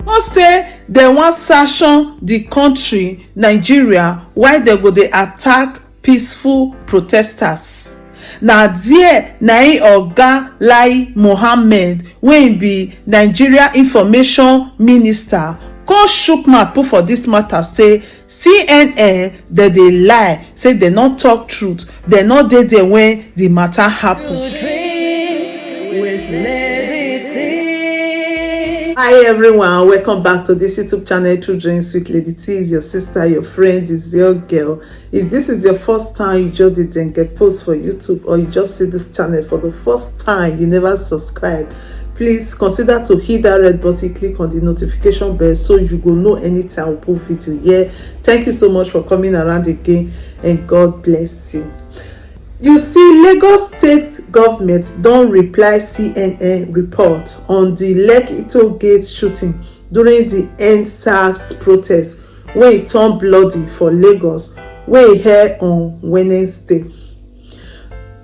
Come say dem wan sanction the country Nigeria while dem go dey attack peaceful protesters. Na there na im oga Lai Mohammed wey be Nigeria information minister come chook mouth put for dis matter say CNN dem dey lie, say dem no talk truth, dem no dey there when the matter happen. Hi everyone, welcome back to this YouTube channel, True Dreams with Lady T. Is your sister, your friend, is your girl. If this is your first time you just didn't get post for YouTube, or you just see this channel for the first time, you never subscribe, please consider to hit that red button, click on the notification bell so you go know anytime we put video here. Thank you so much for coming around again, and God bless you. You see, Lagos state government don reply CNN report on the Lekki Toll Gate shooting during the EndSARS protest wey turn bloody for Lagos, wey held on Wednesday.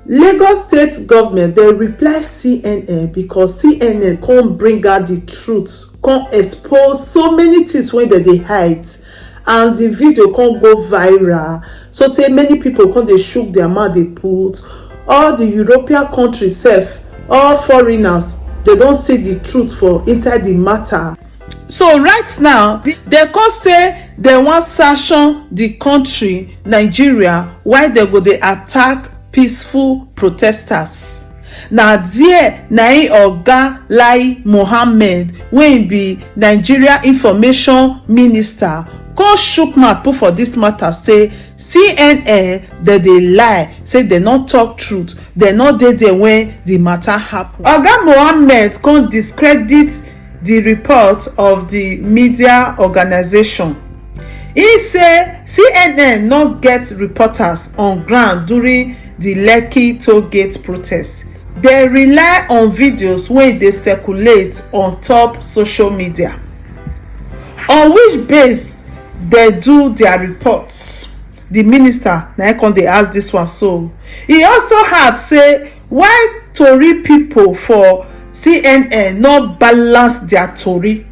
Lagos state government dey reply CNN because CNN come bring out the truth, come expose so many things wey dem dey hide, and the video come go viral. So tey many people come dey shook their mouth, dey put all the European countries sef, all foreigners, they don see the truth for inside the matter. So right now dem come say dem wan sanction the country Nigeria while dem go dey attack peaceful protesters. Na there na im oga Lai Mohammed wey be Nigeria information minister come chook mouth put for dis matter, say CNN dem dey lie, say dem no talk truth, dem no dey there when the matter happen. Oga Mohammed come discredit the report of the media organization. He say CNN no get reporters on ground during the Lekki Toll Gate protest. They rely on videos wey dey circulate on top social media. On which base they do their reports? The minister na come dey ask this one. So he also add say why tori people for CNN no balance their tori.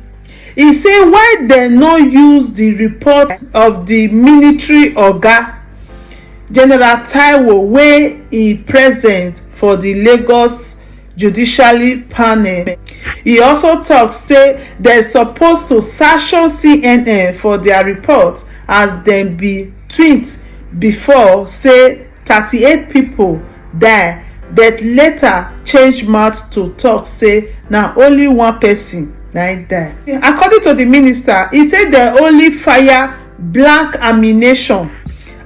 He say why dem no use the report of the military oga General Taiwo wey e present for the Lagos judiciary panel. He also talk say dem suppose to sanction CNN for their report, as dem be tweet before say 38 people die, but later change mouth to talk say na only one person na im die. According to the minister, he say dem only fire blank ammunition,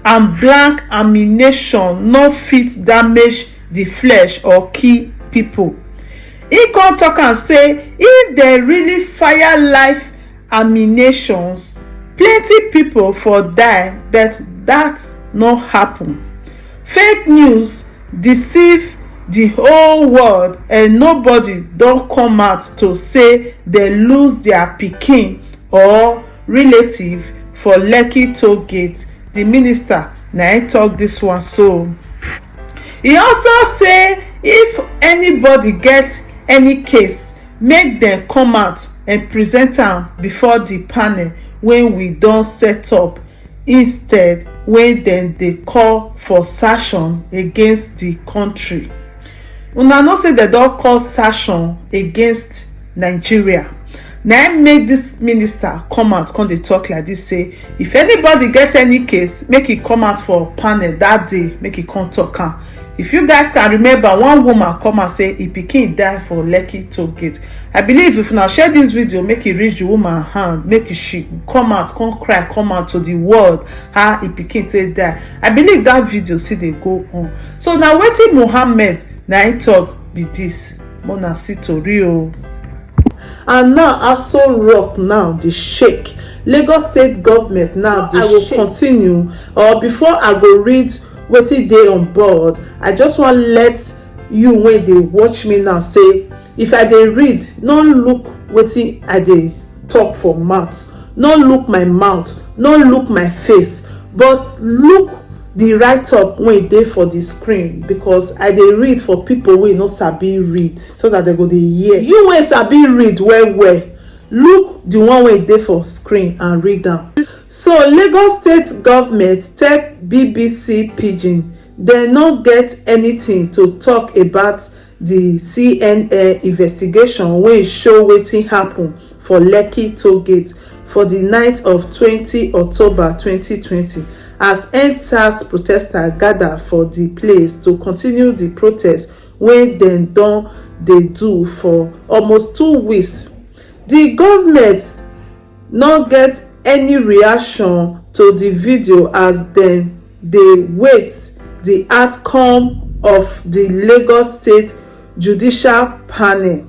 and blank ammunition no fit damage the flesh or kill people. He come talk and say if dem really fire live ammunitions, plenty people for die, but that no happen. Fake news deceive the whole world, and nobody don come out to say dem lose their pikin or relative for Lekki Toll Gate. The minister na im talk this one. So he also say if anybody get any case, make dem come out and present am before the panel wey we don set up, instead wey dem dey call for sanction against the country. Una know say dem don call sanction against Nigeria. Na im make this minister come out come dey talk like this, say if anybody get any case, make e come out for panel that day, make e come talk am. If you guys can remember, one woman come and say e pikin die for Lekki Toll Gate. I believe if una share this video, make e reach the woman hand, make she come out, come cry, come out to the world how e pikin take die. I believe that video still dey go on. So na wetin Mohammed na im talk be this. Mona see tori o. And now Aso Rock now dey shake. Lagos state government now dey shake. I will continue, or before I go read wetin dey on board, I just wan let you wey dey watch me now say, if I dey read, no look wetin I dey talk for mouth, no look my mouth, no look my face, but look the write-up wey dey for the screen, because I dey read for people wey no sabi read, so that they go dey hear. You wey sabi read well well, look the one wey dey for screen and read am. So Lagos state government tell BBC Pidgin dem no get anything to talk about the CNN investigation wey show wetin happen for Lekki toll gate for the night of 20 October 2020 as EndSARS protesters gather for the place to continue the protest wey dem don dey do for almost 2 weeks. The government no get any reaction to the video as dem dey wait the outcome of the Lagos State Judicial Panel.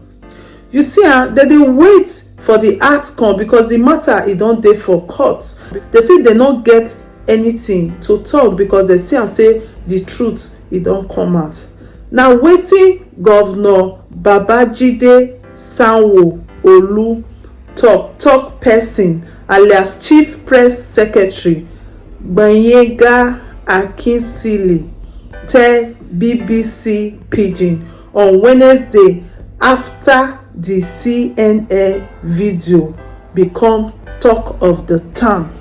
You see, dem dey wait for the outcome because the matter e don dey for court. They say they no get anything to talk because they see am say the truth e don come out. Na wetin Governor Babajide Sanwo-Olu talk person alias Chief Press Secretary Gbenga Akinsili tell BBC Pidgin on Wednesday after the CNN video become talk of the town.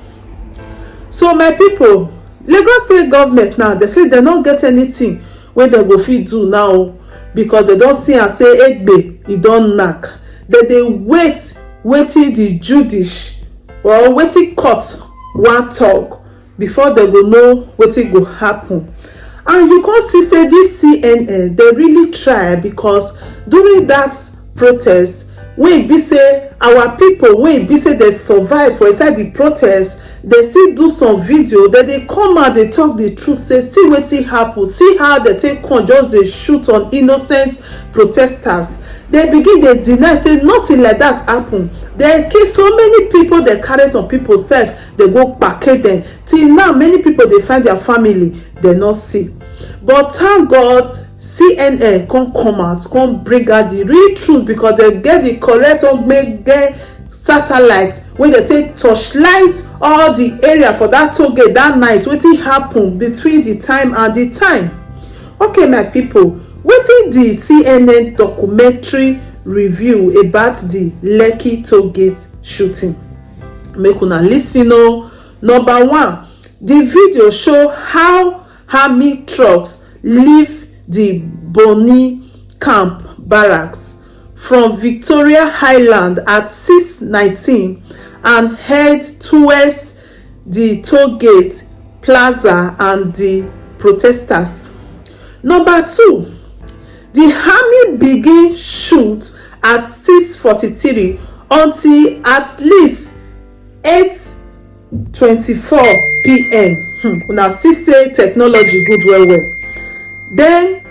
So my people, Lagos state government now, they say they no get anything wey dem go fit do now because they don see am say egbe e don knack. They dey wait wetin the judish or wetin court wan talk before they go know wetin go happen. And you can see say this CNN they really try because during that protest wey be say our people wey be say they survive for inside the protest, they still do some video that they come out, they talk the truth, say see wetin happen, see how they take on just dey shoot on innocent protesters. They begin dey deny say nothing like that happen. They kill so many people, they carry some people sef, they go package them till now many people they find their family they not see. But thank God CNN come out, come bring out the real truth because they get the correct ogbonge satellite wey they take torchlight all the area for that toll gate that night wetin happen between the time and the time. Okay my people, wetin the CNN documentary review about the Lekki toll gate shooting? Make una lis ten o. Number one, the video show how army trucks leave the Bonny Camp barracks from Victoria Island at 6:19 and head towards the toll gate plaza and the protesters. Number two, the army begin shoot at 6:43 until at least 8:24 p.m. Una see say technology good well. Then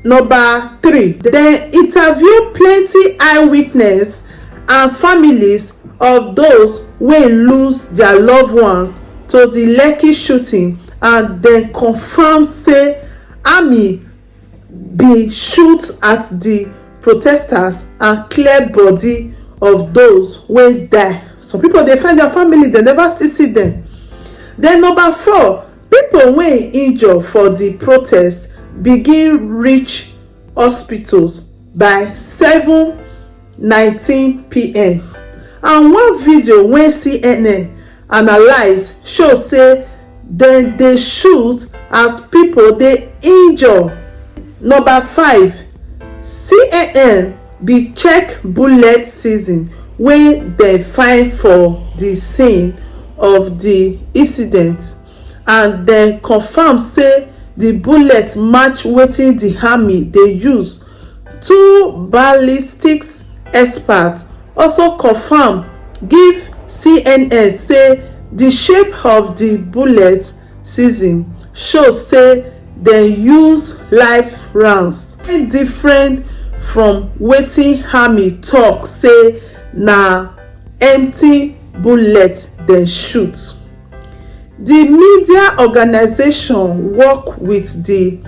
number three, they interview plenty eyewitness and families of those wey lose their loved ones to the Lekki shooting and then confirm say army be shoot at the protesters and clear body of those wey die. Some people they find their family, they never still see them. Then number four, people wey injure for the protest begin reach hospitals by 7:19 p.m. and one video wey CNN analyze show say dem dey shoot as people dey injure. Number five, CNN be check bullet season wey dem find for the scene of the incident and dem confirm say the bullet match wetin the army dey use. Two ballistics experts also confirm give CNN say the shape of the bullet season show say dem use live rounds different from wetin army talk say na empty bullet dem shoot. The media organization work with the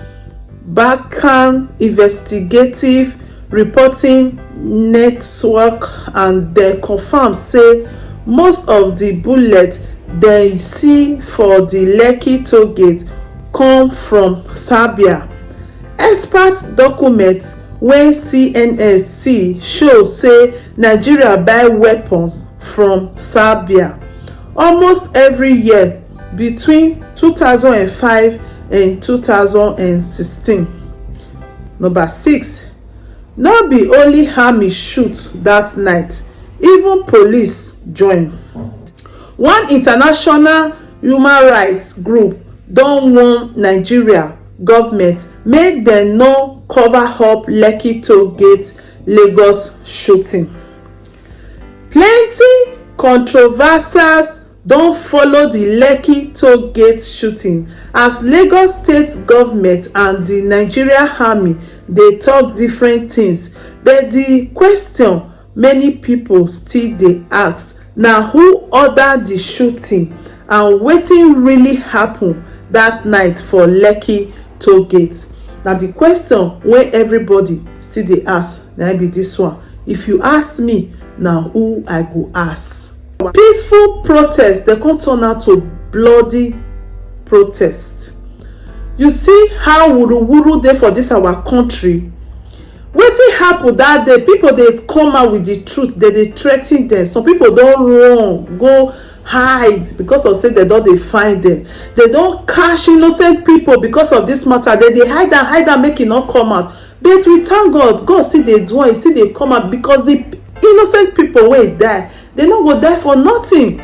Balkan Investigative Reporting Network and they confirm say most of the bullets they see for the Lekki toll gate come from Serbia. Expert documents wey CNN see show say Nigeria buy weapons from Serbia almost every year between 2005 and 2016. Number 6. No be only army shoot that night, even police join. One international human rights group don warn Nigeria government make dem no cover up Lekki toll gate Lagos shooting. Plenty controversies don follow the Lekki toll gate shooting as Lagos state government and the Nigeria army dey talk different things, but the question many people still dey ask na who order the shooting and wetin really happen that night for Lekki toll gate. Na the question wey everybody still dey ask na be this one. If you ask me, na who I go ask. Peaceful protest dey come turn out to bloody protest. You see how wuruwuru dey for this our country. Wetin happen that day? People dey come out with the truth, they dey threa ten dem. Some people don run go hide because of say dem don dey find dem. They don catch innocent people because of this matter. They dey hide am make e no come out. But we thank God, God still dey do am, e still dey come out, because the innocent people wey die, they no go die for nothing.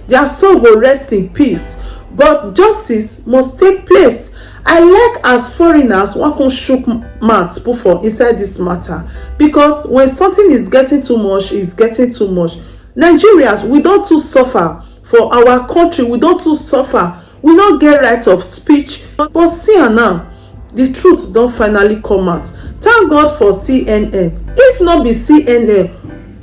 Their soul go rest in peace. But justice must take place. I like as foreigners wan come shook mouth put for inside this matter, because when something is getting too much, it's getting too much. Nigerians, we don too suffer for our country. We don too suffer. We no get right of speech. But see am now, the truth don finally come out. Thank God for CNN. If not be CNN,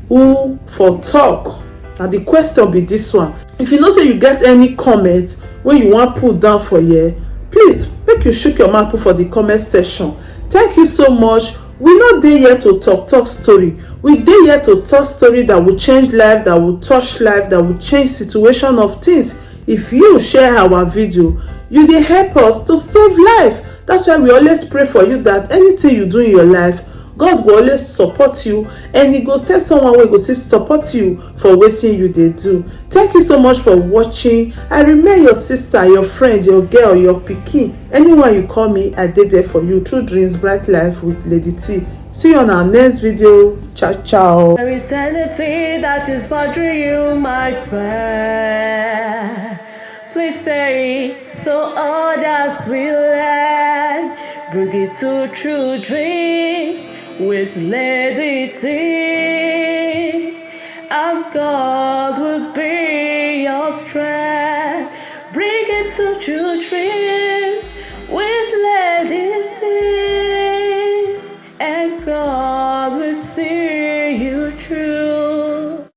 who for talk? And the question be this one. If you know say you get any comment wey you wan put down for here, please make you shook your mouth put for the comment section. Thank you so much. We no dey here to talk story. We dey here to talk story that will change life, that will touch life, that will change situation of things. If you share our video, you dey help us to save life. That's why we always pray for you that anything you do in your life, God will always support you, and he go send someone wey go still support you for wetin you dey do. Thank you so much for watching. I remain your sister, your friend, your girl, your pikin. Anyone you call me, I dey there for you. True Dreams Bright Life with Lady T. See you on our next video. Ciao, ciao. There is anything that is bothering you, my friend. Please say it so others will learn. Bring it to True Dreams with Lady T, and God will be your strength. Bring it to True Dreams.